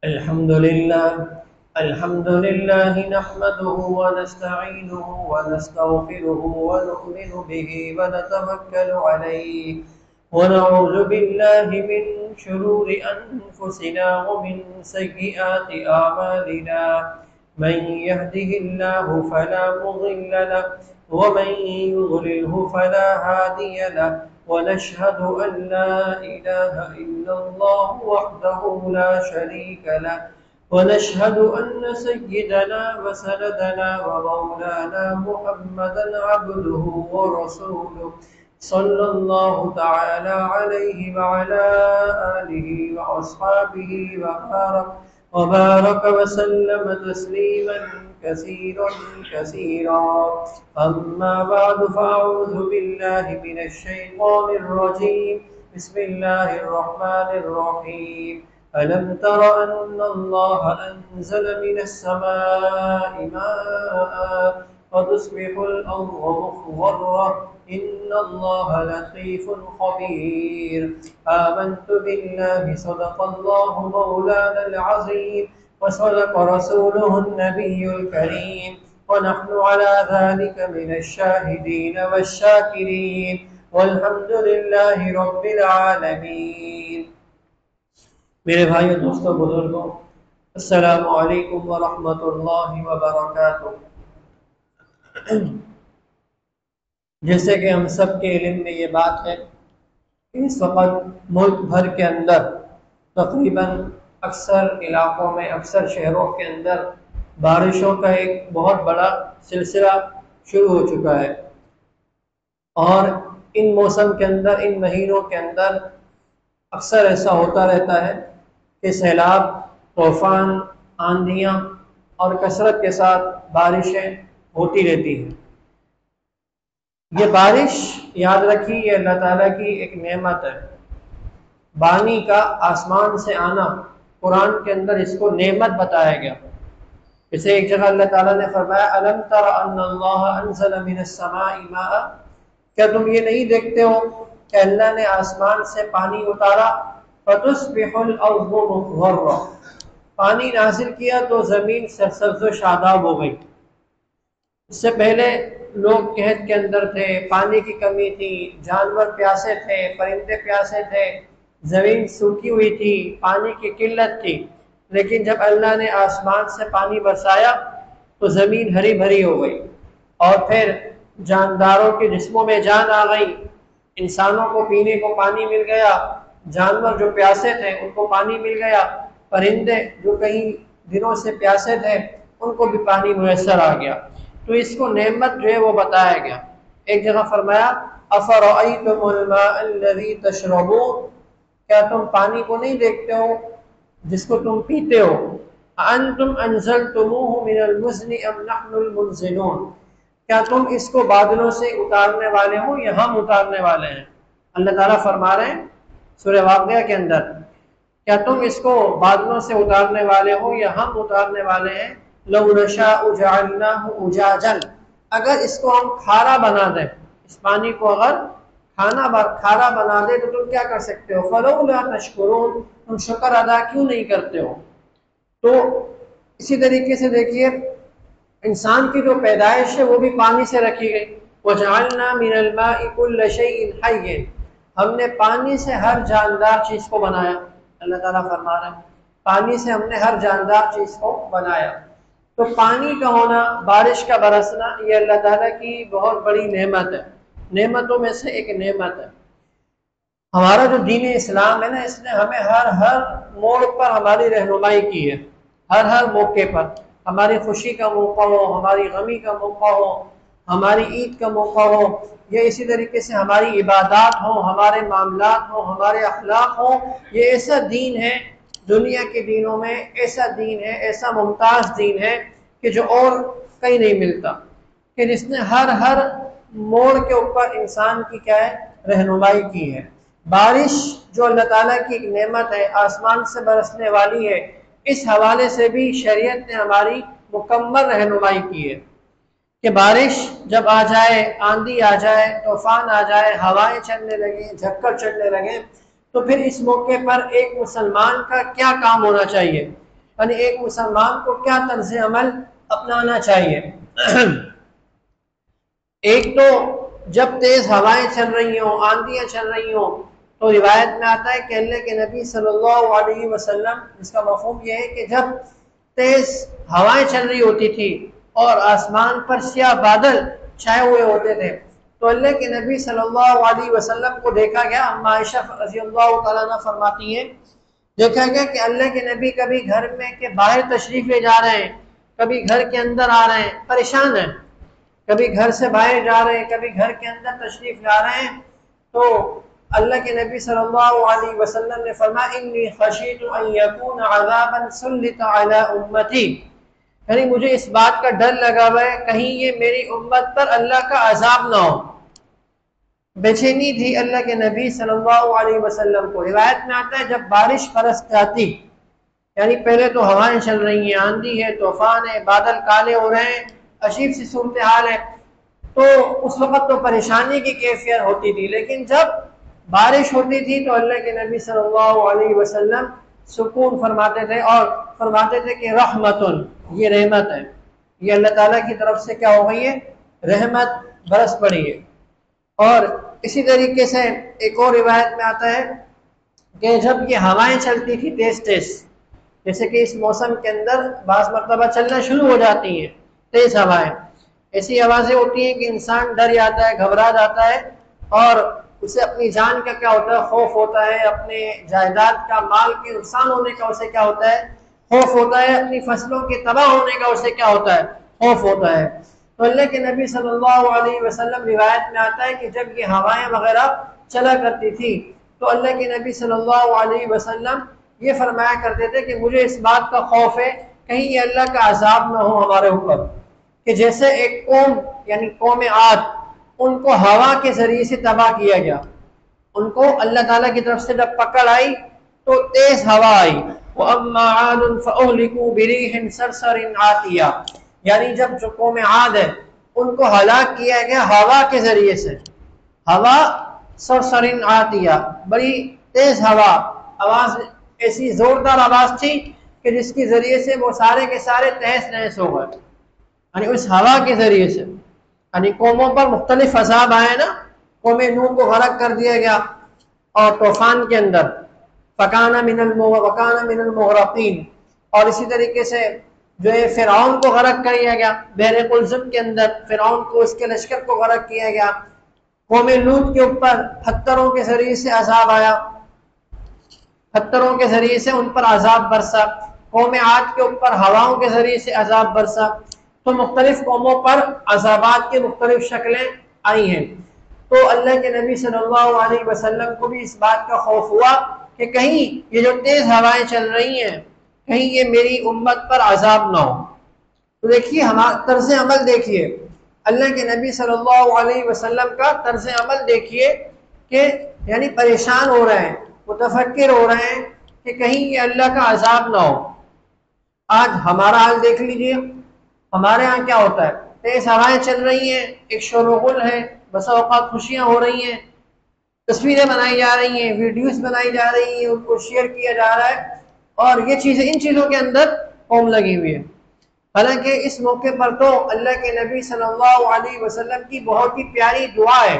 الحمد لله نحمده ونستعينه ونستغفره ونؤمن به ونتوكل عليه ونعوذ بالله من شرور أنفسنا ومن سيئات أعمالنا. من يهده الله فلا مضل له ومن يضلله فلا هادي له. ونشهد أن لا إله إلا الله وحده لا شريك له. ونشهد أن سيدنا وسندنا ومولانا محمدا عبده ورسوله صلى الله تعالى عليه وعلى آله وأصحابه وبارك وسلم تسليما كثيرا كثيرا. أما بعد فأعوذ بالله من الشيطان الرجيم. بسم الله الرحمن الرحيم. ألم تر أن الله أنزل من السماء ماء فتصبح الأرض مخضرة إن الله لطيف خبير. آمنت بالله صدق الله مولانا العظيم وصدق رسوله النبي الكريم ونحن على ذلك من الشاهدين والشاكرين والحمد لله رب العالمين. میرے بھائیو، دوستوں، بزرگوں، السلام علیکم ورحمۃ اللہ وبرکاتہ. جیسے کہ ہم سب کے علم میں یہ بات ہے کہ اس وقت ملک بھر کے اندر تقریباً اکثر علاقوں میں، اکثر شہروں کے اندر بارشوں کا ایک بہت بڑا سلسلہ شروع ہو چکا ہے. اور ان موسم کے اندر، ان مہینوں کے اندر اکثر ایسا ہوتا رہتا ہے کہ سیلاب، طوفان، آندھیاں اور کثرت کے ساتھ بارشیں ہوتی رہتی ہیں. یہ بارش، یاد رکھیے، یہ اللہ تعالیٰ کی ایک نعمت ہے. بانی کا آسمان سے آنا، قرآن کے اندر اس کو نعمت بتایا گیا. جیسے ایک جگہ اللہ تعالیٰ نے فرمایا الم تر ان اللہ انزل من السماء ماء. کیا تم یہ نہیں دیکھتے ہو کہ اللہ نے آسمان سے پانی اتارا؟ فتصبح الارض مخضرة. پانی نازل کیا تو زمین سرسبز و شاداب ہو گئی. اس سے پہلے لوگ قحط کے اندر تھے، پانی کی کمی تھی، جانور پیاسے تھے، پرندے پیاسے تھے، زمین سوکھی ہوئی تھی، پانی کی قلت تھی. لیکن جب اللہ نے آسمان سے پانی برسایا تو زمین ہری بھری ہو گئی، اور پھر جانداروں کے جسموں میں جان آ گئی. انسانوں کو پینے کو پانی مل گیا، جانور جو پیاسے تھے ان کو پانی مل گیا، پرندے جو کئی دنوں سے پیاسے تھے ان کو بھی پانی میسر آ گیا. تو اس کو نعمت جو ہے وہ بتایا گیا. ایک جگہ فرمایا افرأیتم الماء الذی تشربون. کیا تم پانی کو نہیں دیکھتے ہو جس کو تم پیتے ہو؟ انتم انزلتموہ من المزن ام نحن المنزلون. کیا تم اس کو بادلوں سے اتارنے والے ہو یا ہم اتارنے والے ہیں؟ اللہ تعالیٰ فرما رہے ہیں سورہ واقعہ کے اندر، کیا تم اس کو بادلوں سے اتارنے والے ہو یا ہم اتارنے والے ہیں؟ لو نشاء جعلناہ اجاجا. اگر اس کو ہم کھارا بنا دیں، اس پانی کو اگر کھارا بنا دیں تو تم کیا کر سکتے ہو؟ فلولا تشکرون. تم شکر ادا کیوں نہیں کرتے ہو؟ تو اسی طریقے سے دیکھیے، انسان کی جو پیدائش ہے وہ بھی پانی سے رکھی گئی. وجعلنا من الماء كل شيء حي. ہم نے پانی سے ہر جاندار چیز کو بنایا. اللہ تعالیٰ فرما رہے ہیں پانی سے ہم نے ہر جاندار چیز کو بنایا. تو پانی کا ہونا، بارش کا برسنا، یہ اللہ تعالیٰ کی بہت بڑی نعمت ہے، نعمتوں میں سے ایک نعمت ہے. ہمارا جو دین اسلام ہے نا، اس نے ہمیں ہر موڑ پر ہماری رہنمائی کی ہے. ہر موقع پر، ہماری خوشی کا موقع ہو، ہماری غمی کا موقع ہو، ہماری عید کا موقع ہو، یا اسی طریقے سے ہماری عبادات ہوں، ہمارے معاملات ہوں، ہمارے اخلاق ہوں. یہ ایسا دین ہے، دنیا کے دینوں میں ایسا دین ہے، ایسا ممتاز دین ہے کہ جو اور کہیں نہیں ملتا، کہ جس نے ہر موڑ کے اوپر انسان کی کیا ہے؟ رہنمائی کی ہے. بارش جو اللہ تعالیٰ کی ایک نعمت ہے، آسمان سے برسنے والی ہے، اس حوالے سے بھی شریعت نے ہماری مکمل رہنمائی کی ہے کہ بارش جب آ جائے، آندھی آ جائے، طوفان آ جائے، ہوائیں چلنے لگیں، جھکڑ چلنے لگیں، تو پھر اس موقع پر ایک مسلمان کا کیا کام ہونا چاہیے؟ یعنی ایک مسلمان کو کیا طرز عمل اپنانا چاہیے۔ ایک تو جب تیز ہوائیں چل رہی ہوں، آندیاں چل رہی ہوں، تو روایت میں آتا ہے کہ اللہ کے نبی صلی اللہ علیہ وسلم، اس کا مفہوم یہ ہے کہ جب تیز ہوائیں چل رہی ہوتی تھی اور آسمان پر سیاہ بادل چھائے ہوئے ہوتے تھے، تو اللہ کے نبی صلی اللہ علیہ وسلم کو دیکھا گیا، اما عائشہ رضی اللہ تعالیٰ عنہ فرماتی ہیں، دیکھا گیا کہ اللہ کے نبی کبھی گھر میں کے باہر تشریف لے جا رہے ہیں، کبھی گھر کے اندر آ رہے ہیں، پریشان ہیں، کبھی گھر سے باہر جا رہے ہیں، کبھی گھر کے اندر تشریف لا رہے ہیں۔ تو اللہ کے نبی صلی اللہ علیہ وسلم نے فرمایا انی خشیت ان یکون عذابا سلط علی امتی، یعنی مجھے اس بات کا ڈر لگا ہوا ہے کہیں یہ میری امت پر اللہ کا عذاب نہ ہو۔ بے چینی تھی اللہ کے نبی صلی اللہ علیہ وسلم کو۔ روایت میں آتا ہے جب بارش برس جاتی، یعنی پہلے تو ہوائیں چل رہی ہیں، آندھی ہے، طوفان ہے، بادل کالے ہو رہے ہیں، عجیب سی صورتحال ہے، تو اس وقت تو پریشانی کی کیفیت ہوتی تھی، لیکن جب بارش ہوتی تھی تو اللہ کے نبی صلی اللہ علیہ وسلم سکون فرماتے تھے اور فرماتے تھے کہ رحمتن، یہ رحمت ہے، یہ اللہ تعالیٰ کی طرف سے کیا ہو گئی ہے، رحمت برس پڑی ہے۔ اور اسی طریقے سے ایک اور روایت میں آتا ہے کہ جب یہ ہوائیں چلتی تھی تیز تیز، جیسے کہ اس موسم کے اندر بعض مرتبہ چلنا شروع ہو جاتی ہیں تیز ہوائیں، ایسی آوازیں ہوتی ہیں کہ انسان ڈر جاتا ہے، گھبرا جاتا ہے، اور اسے اپنی جان کا کیا ہوتا ہے، خوف ہوتا ہے، اپنے جائیداد کا، مال کے نقصان ہونے کا اسے کیا ہوتا ہے، خوف ہوتا ہے، اپنی فصلوں کے تباہ ہونے کا اسے کیا ہوتا ہے، خوف ہوتا ہے۔ تو اللہ کے نبی صلی اللہ علیہ وسلم روایت میں آتا ہے کہ جب یہ ہوائیں وغیرہ چلا کرتی تھی تو اللہ کے نبی صلی اللہ علیہ وسلم یہ فرمایا کرتے تھے کہ مجھے اس بات کا خوف ہے کہیں یہ اللہ کا عذاب نہ ہو ہمارے اوپر، کہ جیسے ایک قوم یعنی قوم عاد، ان کو ہوا کے ذریعے سے تباہ کیا گیا، ان کو اللہ تعالیٰ کی طرف سے جب پکڑ آئی تو تیز ہوا آئی، وَأَمَّا عَادٌ فَأُهْلِكُوا بِرِيحٍ صَرْصَرٍ عَاتِيَةٍ، یعنی جب جو قوم عاد ہے ان کو ہلاک کیا گیا ہوا کے ذریعے سے، ہوا صرصرٍ عاتیہ، بڑی تیز ہوا، آواز ایسی زوردار آواز تھی کہ جس کے ذریعے سے وہ سارے کے سارے تہس نہس ہو گئے، یعنی اس ہوا کے ذریعے سے۔ یعنی قوموں پر مختلف عذاب آئے نا، قوم نوح کو غرق کر دیا گیا اور طوفان کے اندر، وَكَانَ مِنَ الْمُغْرَقِينَ، اور اسی طریقے سے جو ہے فرعون کو غرق کر دیا گیا، بحر قلزم کے اندر فرعون کو، اس کے لشکر کو غرق کیا گیا۔ قوم لوط کے اوپر پتھروں کے ذریعے سے عذاب آیا، پتھروں کے ذریعے سے ان پر عذاب برسا، قوم عاد کے اوپر ہواؤں کے ذریعے سے عذاب برسا۔ تو مختلف قوموں پر عذابات کی مختلف شکلیں آئی ہیں۔ تو اللہ کے نبی صلی اللہ علیہ وسلم کو بھی اس بات کا خوف ہوا کہ کہیں یہ جو تیز ہوائیں چل رہی ہیں کہیں یہ میری امت پر عذاب نہ ہو۔ تو دیکھیے ہمارا طرز عمل دیکھیے، اللہ کے نبی صلی اللہ علیہ وسلم کا طرز عمل دیکھیے کہ یعنی پریشان ہو رہے ہیں، متفکر ہو رہے ہیں کہ کہیں یہ اللہ کا عذاب نہ ہو۔ آج ہمارا حال دیکھ لیجئے، ہمارے ہاں کیا ہوتا ہے، تیز ہوائیں چل رہی ہیں، ایک شور و غل ہے، بسا اوقات خوشیاں ہو رہی ہیں، تصویریں بنائی جا رہی ہیں، ویڈیوز بنائی جا رہی ہیں، ان کو شیئر کیا جا رہا ہے، اور یہ چیزیں، ان چیزوں کے اندر قوم لگی ہوئی ہے۔ حالانکہ اس موقع پر تو اللہ کے نبی صلی اللہ علیہ وسلم کی بہت ہی پیاری دعا ہے،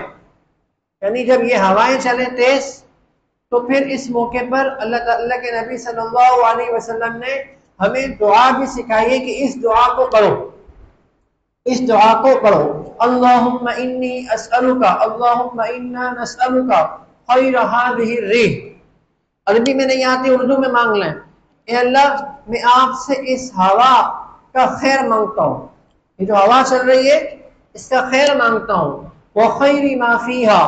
یعنی جب یہ ہوائیں چلیں تیز تو پھر اس موقع پر اللہ کے نبی صلی اللہ علیہ وسلم نے ہمیں دعا بھی سکھائی ہے کہ اس دعا کو پڑھو، اس دعا کو پڑھو، اللہم انی اسألک، اللہم انا نسألک خیر هذه الريح، عربی میں نہیں آتی، اردو میں مانگ لیں، اے اللہ میں آپ سے اس ہوا کا خیر مانگتا ہوں، یہ جو ہوا چل رہی ہے اس کا خیر مانگتا ہوں، وخیر ما فیہا،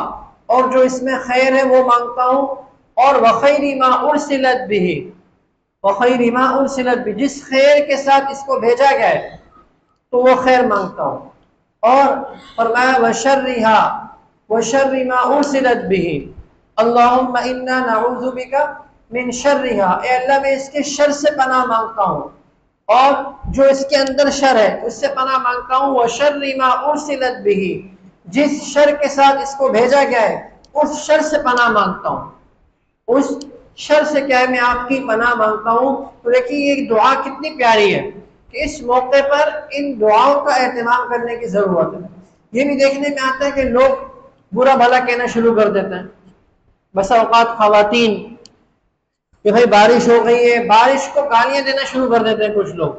اور جو اس میں خیر ہے وہ مانگتا ہوں، اور وخیر ما ارسلت به، وخیر ما ارسلت به، جس خیر کے ساتھ اس کو بھیجا گیا ہے تو وہ خیر مانگتا ہوں، اور فرمایا وشرھا وشر ما ارسلت به، اللہم انا نعوذ بک من شرھا، اے اللہ میں اس کے شر سے پناہ مانگتا ہوں، اور جو اس کے اندر شر ہے اس سے پناہ مانگتا ہوں، وشر ما ارسلت به، جس شر کے ساتھ اس کو بھیجا گیا ہے اس شر سے پناہ مانگتا ہوں، اس شر سے کیا ہے میں آپ کی پناہ مانگتا ہوں۔ تو دیکھیے یہ دعا کتنی پیاری ہے کہ اس موقع پر ان دعاؤں کا اہتمام کرنے کی ضرورت ہے۔ یہ بھی دیکھنے میں آتا ہے کہ لوگ برا بھلا کہنا شروع کر دیتے ہیں، بسا اوقات خواتین کہ بھائی بارش ہو گئی ہے، بارش کو گالیاں دینا شروع کر دیتے ہیں کچھ لوگ،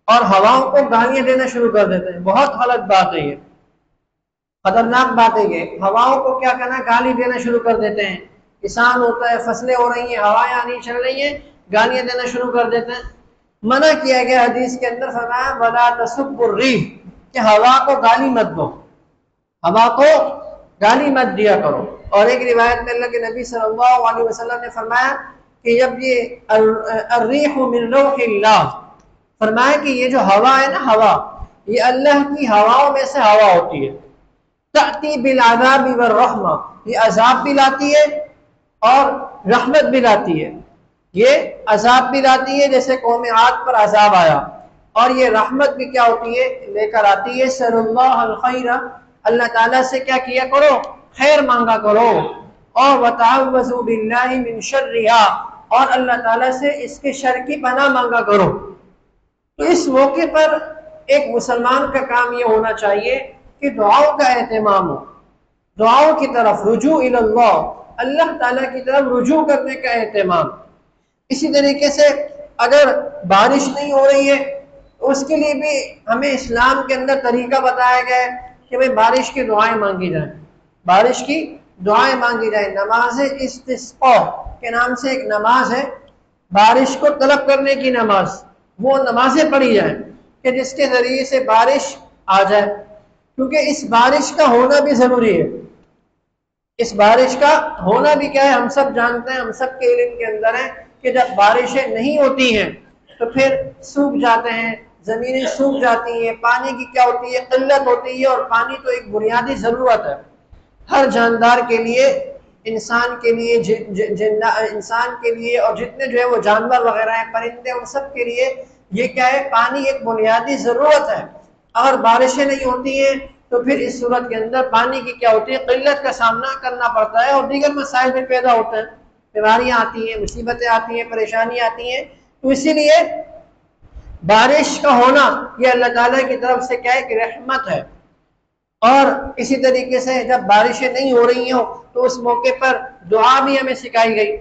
اور ہواؤں کو گالیاں دینا شروع کر دیتے ہیں۔ بہت غلط بات ہے، یہ خطرناک بات ہے۔ یہ ہواؤں کو کیا کرنا، گالی دینا شروع کر دیتے ہیں۔ کسان ہوتا ہے، فصلیں ہو رہی ہیں، ہوائیں آنی چل رہی ہیں، گالیاں دینا شروع کر دیتے ہیں۔ منع کیا گیا حدیث کے اندر، فرمایا وَلَا تَسُبُّوا الرِّيحَ، کہ ہوا کو گالی مت دو، ہوا کو گالی مت دیا کرو۔ اور ایک روایت میں اللہ کے نبی صلی اللہ علیہ وسلم نے فرمایا کہ جب یہ الرِّيحُ مِن رَوْحِ اللَّهِ، فرمایا کہ یہ جو ہوا ہے نا، ہوا یہ اللہ کی ہواؤں میں سے ہوا ہوتی ہے، تأتی بالعذاب والرحمہ، یہ عذاب بھی لاتی ہے اور رحمت بھی لاتی ہے۔ یہ عذاب بھی لاتی ہے جیسے قوم عاد پر عذاب آیا، اور یہ رحمت بھی کیا ہوتی ہے، لے کر آتی ہے۔ سر اللہ الخیر، اللہ تعالیٰ سے کیا کیا کرو، خیر مانگا کرو، اور وتعوذوا باللہ من شرھا، اور اللہ تعالیٰ سے اس کے شر کی پناہ مانگا کرو۔ تو اس موقع پر ایک مسلمان کا کام یہ ہونا چاہیے کہ دعاؤں کا اہتمام ہو، دعاؤں کی طرف رجوع اللہ، اللہ تعالیٰ کی طرف رجوع کرنے کا اہتمام۔ اسی طریقے سے اگر بارش نہیں ہو رہی ہے تو اس کے لیے بھی ہمیں اسلام کے اندر طریقہ بتایا گیا ہے کہ بھئی بارش کی دعائیں مانگی جائیں، بارش کی دعائیں مانگی جائیں۔ نماز استسقاء کے نام سے ایک نماز ہے، بارش کو طلب کرنے کی نماز، وہ نمازیں پڑھی جائیں کہ جس کے ذریعے سے بارش آ جائے، کیونکہ اس بارش کا ہونا بھی ضروری ہے۔ اس بارش کا ہونا بھی کیا ہے، ہم سب جانتے ہیں، ہم سب کے علم کے اندر ہے کہ جب بارشیں نہیں ہوتی ہیں تو پھر سوکھ جاتے ہیں، زمینیں سوکھ جاتی ہیں، پانی کی کیا ہوتی ہے، قلت ہوتی ہے، اور پانی تو ایک بنیادی ضرورت ہے ہر جاندار کے لیے، انسان کے لیے، انسان کے لیے، اور جتنے جو ہے وہ جانور وغیرہ ہیں، پرندے، ان سب کے لیے یہ کیا ہے، پانی ایک بنیادی ضرورت ہے۔ اگر بارشیں نہیں ہوتی ہیں تو پھر اس صورت کے اندر پانی کی کیا ہوتی ہے، قلت کا سامنا کرنا پڑتا ہے، اور دیگر مسائل بھی پیدا ہوتے ہیں، بیماریاں آتی ہیں، مصیبتیں آتی ہیں، پریشانیاں آتی ہیں۔ تو اسی لیے بارش کا ہونا یہ اللہ تعالیٰ کی طرف سے کیا ہے کہ رحمت ہے۔ اور اسی طریقے سے جب بارشیں نہیں ہو رہی ہوں تو اس موقع پر دعا بھی ہمیں سکھائی گئی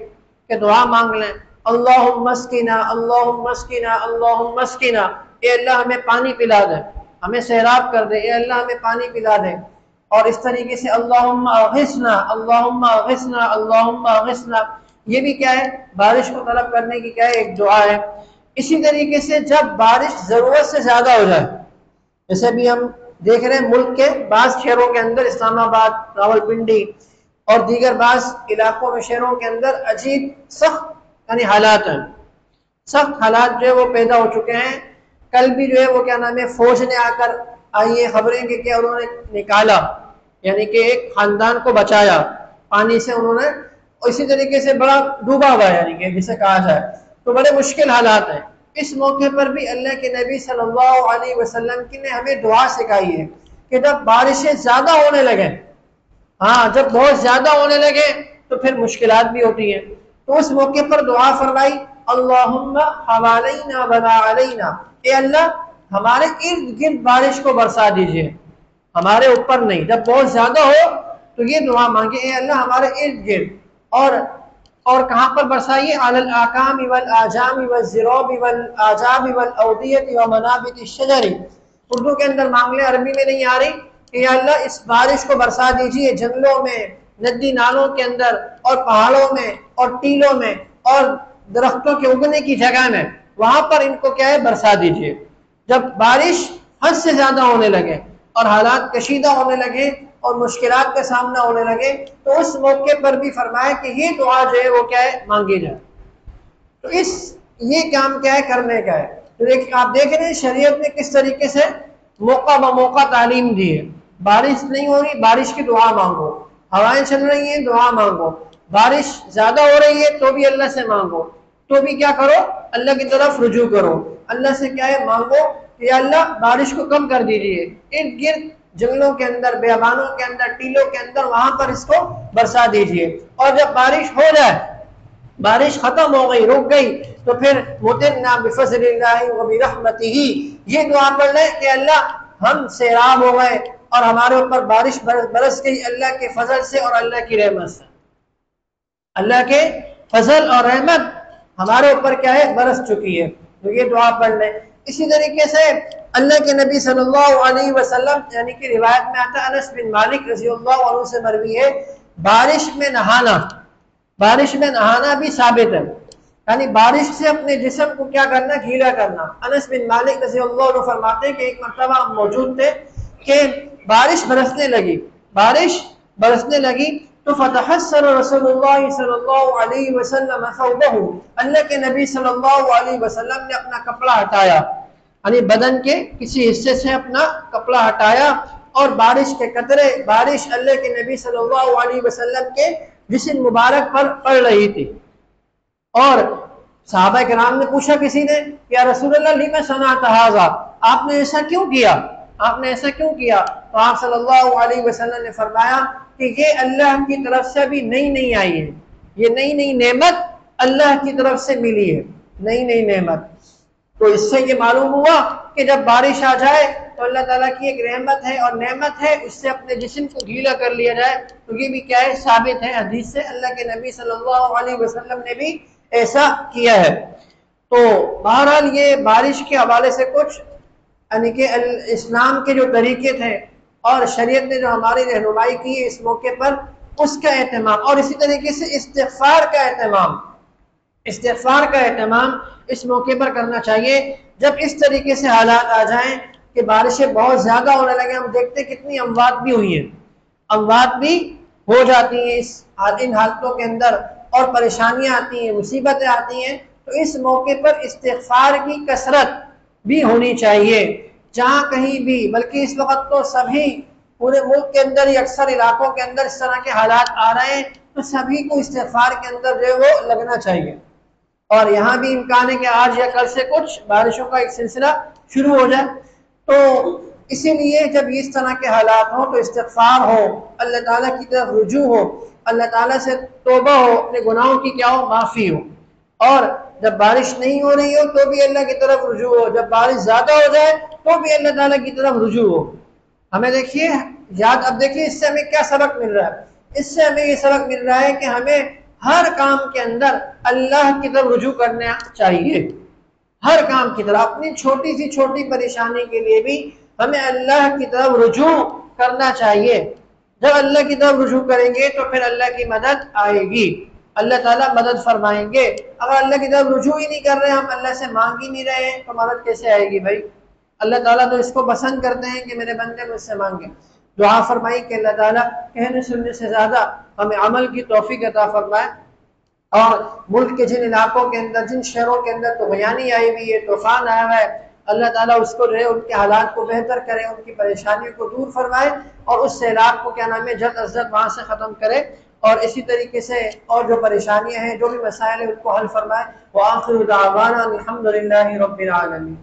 کہ دعا مانگ لیں، اللہم اسقنا اللہم اسقنا اللہم اسقنا، اے اللہ ہمیں پانی پلا دے، ہمیں سیراب کر دے، اے اللہ ہمیں پانی پلا دے۔ اور اس طریقے سے اللہم اغثنا اللہم اغثنا اللہم اغثنا، یہ بھی کیا ہے، بارش کو طلب کرنے کی کیا ہے، ایک دعا ہے۔ اسی طریقے سے جب بارش ضرورت سے زیادہ ہو جائے، جیسے بھی ہم دیکھ رہے ہیں ملک کے بعض شہروں کے اندر، اسلام آباد، راولپنڈی اور دیگر بعض علاقوں میں، شہروں کے اندر عجیب سخت یعنی حالات ہیں، سخت حالات جو ہے وہ پیدا ہو چکے ہیں۔ کل بھی جو ہے وہ کیا نام ہے، فوج نے آ کر آئی ہے خبریں کہ کیا انہوں نے نکالا، یعنی کہ ایک خاندان کو بچایا پانی سے انہوں نے، اسی طریقے سے بڑا ڈوبا ہوا ہے، یعنی کہ جسے کہا جائے تو بڑے مشکل حالات ہیں۔ اس موقع پر بھی اللہ کے نبی صلی اللہ علیہ وسلم کی نے ہمیں دعا سکھائی ہے کہ جب بارشیں زیادہ ہونے لگیں، ہاں جب بہت زیادہ ہونے لگے تو پھر مشکلات بھی ہوتی ہیں، تو اس موقع پر دعا فرمائی اللہم حوالینا ولا علینا، اے اللہ ہمارے ارد گرد بارش کو برسا دیجئے، ہمارے اوپر نہیں۔ جب بہت زیادہ ہو تو یہ دعا مانگے، اے اللہ ہمارے ارد گرد، اور کہاں پر برسائیے، علی الاکام والاجام والزراب والاجاب والاودیۃ ومنابت الشجر، اردو کے اندر مانگ لیں، عربی میں نہیں آ رہی، کہ یا اللہ اس بارش کو برسا دیجئے جنگلوں میں، ندی نالوں کے اندر، اور پہاڑوں میں، اور ٹیلوں میں، اور درختوں کے اگنے کی جگہ میں، وہاں پر ان کو کیا ہے، برسا دیجئے۔ جب بارش حد سے زیادہ ہونے لگے اور حالات کشیدہ ہونے لگے اور مشکلات کا سامنا ہونے لگے تو اس موقع پر بھی فرمایا کہ یہ دعا جو ہے وہ کیا ہے، مانگی جائے۔ تو یہ کام کیا ہے، کرنے کا ہے۔ تو آپ دیکھ رہے ہیں شریعت نے کس طریقے سے موقع بموقع تعلیم دی ہے۔ بارش نہیں ہو رہی، بارش کی دعا مانگو، ہوائیں چل رہی ہیں، دعا مانگو، بارش زیادہ ہو رہی ہے تو بھی اللہ سے مانگو، تو بھی کیا کرو، اللہ کی طرف رجوع کرو، اللہ سے کیا ہے، مانگو کہ اللہ بارش کو کم کر دیجئے، ارد گرد جنگلوں کے اندر، بیابانوں کے اندر، ٹیلوں کے اندر، وہاں پر اس کو برسا دیجئے۔ اور جب بارش ہو جائے بارش ختم ہو گئی، رک گئی، تو پھر مطرنا بفضل اللہ و برحمتہ، یہ دعا پڑھ لیں کہ اللہ ہم سیراب ہو گئے اور ہمارے اوپر بارش برس گئی اللہ کے فضل سے اور اللہ کی رحمت سے، اللہ کے فضل اور رحمت ہمارے اوپر کیا ہے، برس چکی ہے، تو یہ دعا پڑھ لیں۔ اسی طریقے سے اللہ کے نبی صلی اللہ علیہ وسلم، یعنی کہ روایت میں آتا ہے انس بن مالک رضی اللہ عنہ سے مروی ہے، بارش میں نہانا، بارش میں نہانا بھی ثابت ہے، یعنی بارش سے اپنے جسم کو کیا کرنا، گیلا کرنا۔ انس بن مالک رضی اللہ عنہ فرماتے ہیں کہ ایک مرتبہ ہم موجود تھے کہ بارش برسنے لگی، بارش برسنے لگی تو فتحسر رسول اللہ صلی اللہ علیہ وسلم ثوبہ، اللہ کے نبی صلی اللہ علیہ وسلم نے اپنا کپڑا ہٹایا، یعنی بدن کے کسی حصے سے اپنا کپڑا ہٹایا اور بارش کے قطرے، بارش اللہ کے نبی صلی اللہ علیہ وسلم کے جسم مبارک پر پڑ رہی تھی۔ اور صحابہ کرام نے پوچھا کسی نے، یا رسول اللہ لما صنعت ھذا، آپ نے ایسا کیوں کیا، آپ نے ایسا کیوں کیا؟ تو آپ صلی اللہ علیہ وسلم نے فرمایا کہ یہ اللہ کی طرف سے ابھی نئی نئی آئی ہے، یہ نئی نئی نعمت اللہ کی طرف سے ملی ہے، نئی نئی نعمت۔ تو اس سے یہ معلوم ہوا کہ جب بارش آ جائے تو اللہ تعالیٰ کی ایک رحمت ہے اور نعمت ہے، اس سے اپنے جسم کو گیلا کر لیا جائے، تو یہ بھی کیا ہے، ثابت ہے حدیث سے، اللہ کے نبی صلی اللہ علیہ وسلم نے بھی ایسا کیا ہے۔ تو بہرحال یہ بارش کے حوالے سے کچھ یعنی کہ اسلام کے جو طریقے تھے اور شریعت نے جو ہماری رہنمائی کی ہے اس موقع پر، اس کا اہتمام، اور اسی طریقے سے استغفار کا اہتمام، استغفار کا اہتمام اس موقع پر کرنا چاہیے۔ جب اس طریقے سے حالات آ جائیں کہ بارشیں بہت زیادہ ہونے لگے، ہم دیکھتے کتنی اموات بھی ہوئی ہیں، اموات بھی ہو جاتی ہیں ان حالتوں کے اندر، اور پریشانیاں آتی ہیں، مصیبتیں آتی ہیں، تو اس موقع پر استغفار کی کثرت بھی ہونی چاہیے جہاں کہیں بھی، بلکہ اس وقت تو سبھی پورے ملک کے اندر یا اکثر علاقوں کے اندر اس طرح کے حالات آ رہے ہیں، تو سبھی کو استغفار کے اندر جو ہے وہ لگنا چاہیے۔ اور یہاں بھی امکان ہے کہ آج یا کل سے کچھ بارشوں کا ایک سلسلہ شروع ہو جائے، تو اسی لیے جب اس طرح کے حالات ہوں تو استغفار ہو، اللہ تعالیٰ کی طرف رجوع ہو، اللہ تعالیٰ سے توبہ ہو، اپنے گناہوں کی کیا ہو، معافی ہو۔ اور جب بارش نہیں ہو رہی ہو تو بھی اللہ کی طرف رجوع ہو، جب بارش زیادہ ہو جائے تو بھی اللہ تعالیٰ کی طرف رجوع ہو۔ ہمیں دیکھیے اب دیکھیے اس سے ہمیں کیا سبق مل رہا ہے، اس سے ہمیں یہ سبق مل رہا ہے کہ ہمیں ہر کام کے اندر اللہ کی طرف رجوع کرنا چاہیے، ہر کام کی طرف، اپنی چھوٹی سی چھوٹی پریشانی کے لیے بھی ہمیں اللہ کی طرف رجوع کرنا چاہیے۔ جب اللہ کی طرف رجوع کریں گے تو پھر اللہ کی مدد آئے گی، اللہ تعالیٰ مدد فرمائیں گے۔ اگر اللہ کی طرف رجوع ہی نہیں کر رہے، ہم اللہ سے مانگ ہی نہیں رہے تو مدد کیسے آئے گی بھائی؟ اللہ تعالیٰ تو اس کو پسند کرتے ہیں کہ میرے بندے مجھ سے مانگیں۔ دعا فرمائی کہ اللہ تعالیٰ کہنے سننے سے زیادہ ہمیں عمل کی توفیق عطا فرمائے، اور ملک کے جن علاقوں کے اندر، جن شہروں کے اندر طغیانی آئی ہوئی ہے، طوفان آیا ہوا ہے، اللہ تعالیٰ اس کو جو ہے ان کے حالات کو بہتر کرے، ان کی پریشانیوں کو دور فرمائے، اور اس سیلاب کو کیا نام ہے جلد از جلد وہاں سے ختم کرے، اور اسی طریقے سے اور جو پریشانیاں ہیں، جو بھی مسائل ہیں، ان کو حل فرمائے۔ وآخر دعوانا الحمد للہ رب العالمین۔